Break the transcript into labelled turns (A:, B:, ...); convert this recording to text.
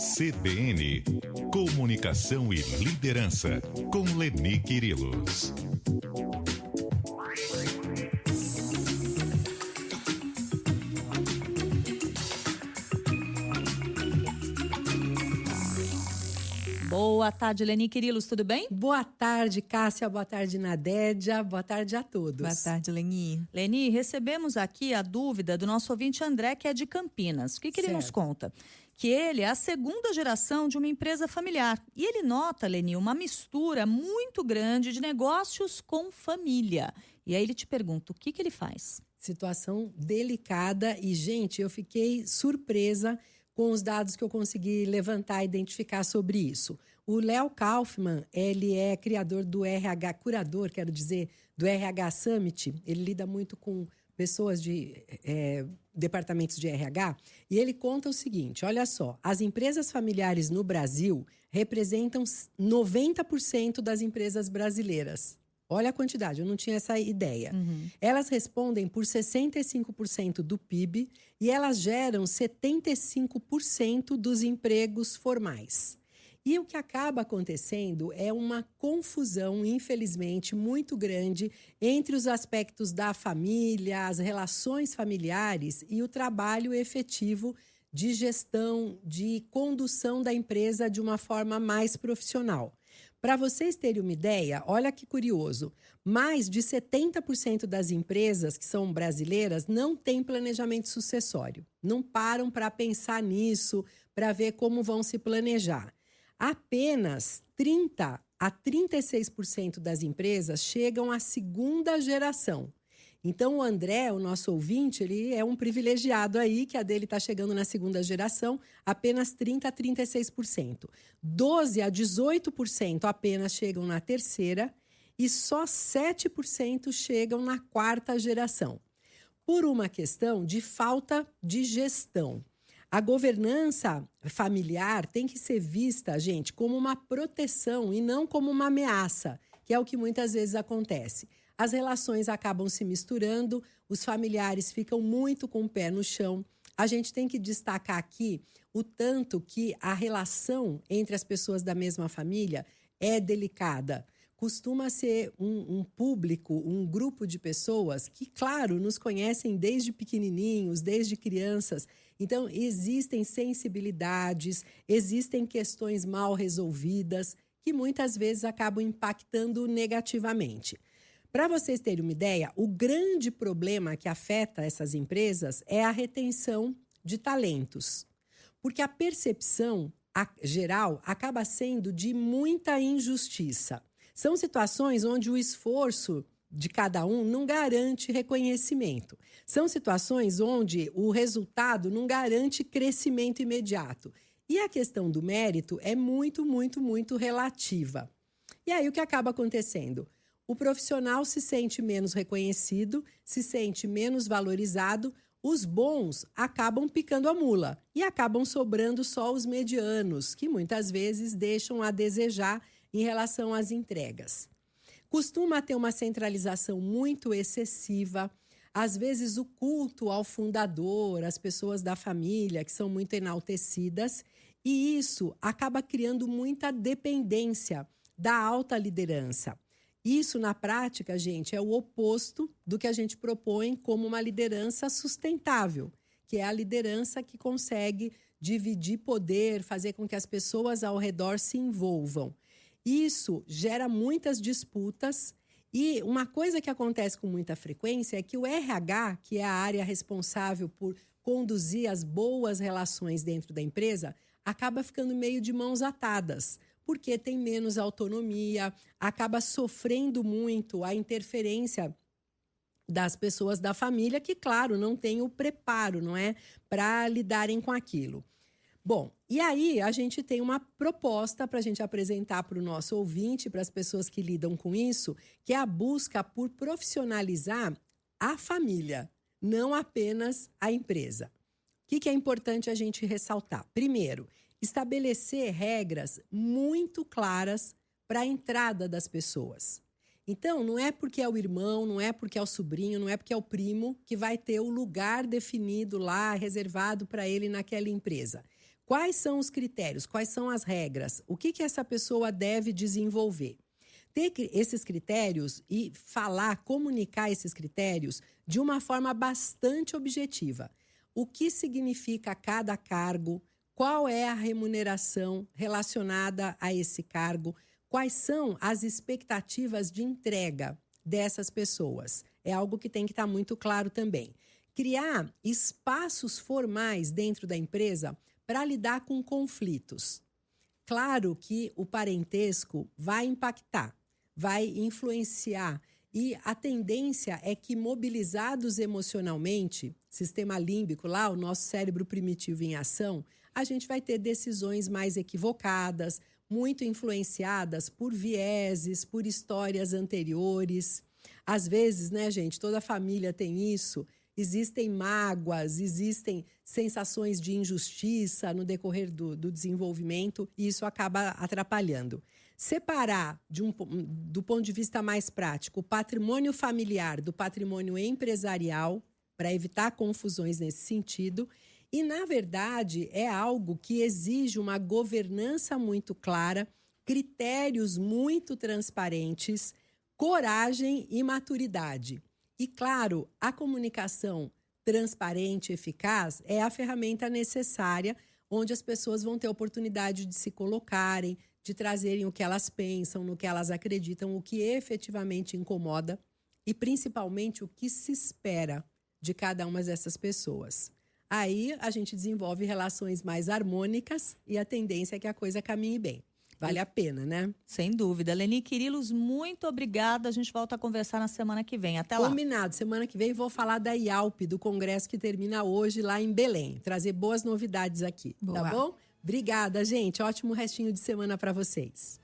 A: CBN, Comunicação e Liderança, com Leni Quirilos.
B: Boa tarde, Leni Quirilos, tudo bem?
C: Boa tarde, Cássia. Boa tarde, Nadédia. Boa tarde a todos.
D: Boa tarde, Leni.
B: Leni, recebemos aqui a dúvida do nosso ouvinte André, que é de Campinas. O que ele nos conta? Que ele é a segunda geração de uma empresa familiar. E ele nota, Leni, uma mistura muito grande de negócios com família. E aí ele te pergunta, o que ele faz?
C: Situação delicada e, gente, eu fiquei surpresa com os dados que eu consegui levantar e identificar sobre isso. O Léo Kaufmann, ele é criador do RH, curador, quero dizer, do RH Summit. Ele lida muito com pessoas de departamentos de RH. E ele conta o seguinte, olha só, as empresas familiares no Brasil representam 90% das empresas brasileiras. Olha a quantidade, eu não tinha essa ideia. Elas respondem por 65% do PIB e elas geram 75% dos empregos formais. E o que acaba acontecendo é uma confusão, infelizmente, muito grande entre os aspectos da família, as relações familiares e o trabalho efetivo de gestão, de condução da empresa de uma forma mais profissional. Para vocês terem uma ideia, olha que curioso, mais de 70% das empresas que são brasileiras não têm planejamento sucessório. Não param para pensar nisso, para ver como vão se planejar. Apenas 30% a 36% das empresas chegam à segunda geração. Então, o André, o nosso ouvinte, ele é um privilegiado aí, que a dele está chegando na segunda geração, apenas 30% a 36%. 12% a 18% apenas chegam na terceira e só 7% chegam na quarta geração. Por uma questão de falta de gestão. A governança familiar tem que ser vista, gente, como uma proteção e não como uma ameaça, que é o que muitas vezes acontece. As relações acabam se misturando, os familiares ficam muito com o pé no chão. A gente tem que destacar aqui o tanto que a relação entre as pessoas da mesma família é delicada. Costuma ser um público, um grupo de pessoas que, claro, nos conhecem desde pequenininhos, desde crianças. Então, existem sensibilidades, existem questões mal resolvidas que muitas vezes acabam impactando negativamente. Para vocês terem uma ideia, o grande problema que afeta essas empresas é a retenção de talentos. Porque a percepção geral acaba sendo de muita injustiça. São situações onde o esforço de cada um não garante reconhecimento. São situações onde o resultado não garante crescimento imediato. E a questão do mérito é muito, muito, muito relativa. E aí o que acaba acontecendo? O profissional se sente menos reconhecido, se sente menos valorizado, os bons acabam picando a mula e acabam sobrando só os medianos, que muitas vezes deixam a desejar em relação às entregas. Costuma ter uma centralização muito excessiva, às vezes o culto ao fundador, as pessoas da família que são muito enaltecidas, e isso acaba criando muita dependência da alta liderança. Isso, na prática, gente, é o oposto do que a gente propõe como uma liderança sustentável, que é a liderança que consegue dividir poder, fazer com que as pessoas ao redor se envolvam. Isso gera muitas disputas e uma coisa que acontece com muita frequência é que o RH, que é a área responsável por conduzir as boas relações dentro da empresa, acaba ficando meio de mãos atadas, porque tem menos autonomia, acaba sofrendo muito a interferência das pessoas da família que, claro, não tem o preparo, não é, para lidarem com aquilo. Bom, e aí a gente tem uma proposta para a gente apresentar para o nosso ouvinte, para as pessoas que lidam com isso, que é a busca por profissionalizar a família, não apenas a empresa. O que é importante a gente ressaltar? Primeiro, estabelecer regras muito claras para a entrada das pessoas. Então, não é porque é o irmão, não é porque é o sobrinho, não é porque é o primo que vai ter o lugar definido lá, reservado para ele naquela empresa. Quais são os critérios? Quais são as regras? O que essa pessoa deve desenvolver? Ter esses critérios e comunicar esses critérios de uma forma bastante objetiva. O que significa cada cargo? Qual é a remuneração relacionada a esse cargo? Quais são as expectativas de entrega dessas pessoas? É algo que tem que estar muito claro também. Criar espaços formais dentro da empresa para lidar com conflitos. Claro que o parentesco vai impactar, vai influenciar. E a tendência é que, mobilizados emocionalmente, sistema límbico lá, o nosso cérebro primitivo em ação, a gente vai ter decisões mais equivocadas, muito influenciadas por vieses, por histórias anteriores. Às vezes, né, gente, toda família tem isso. Existem mágoas, existem sensações de injustiça no decorrer do desenvolvimento e isso acaba atrapalhando. Separar, do ponto de vista mais prático, o patrimônio familiar do patrimônio empresarial, para evitar confusões nesse sentido. E, na verdade, é algo que exige uma governança muito clara, critérios muito transparentes, coragem e maturidade. E, claro, a comunicação transparente e eficaz é a ferramenta necessária onde as pessoas vão ter oportunidade de se colocarem, de trazerem o que elas pensam, no que elas acreditam, o que efetivamente incomoda e, principalmente, o que se espera de cada uma dessas pessoas. Aí a gente desenvolve relações mais harmônicas e a tendência é que a coisa caminhe bem. Vale a pena, né?
B: Sem dúvida. Leni Quirilos, muito obrigada. A gente volta a conversar na semana que vem. Até lá.
C: Combinado. Semana que vem vou falar da IALP, do congresso que termina hoje lá em Belém. Trazer boas novidades aqui, tá bom? Obrigada, gente. Ótimo restinho de semana para vocês.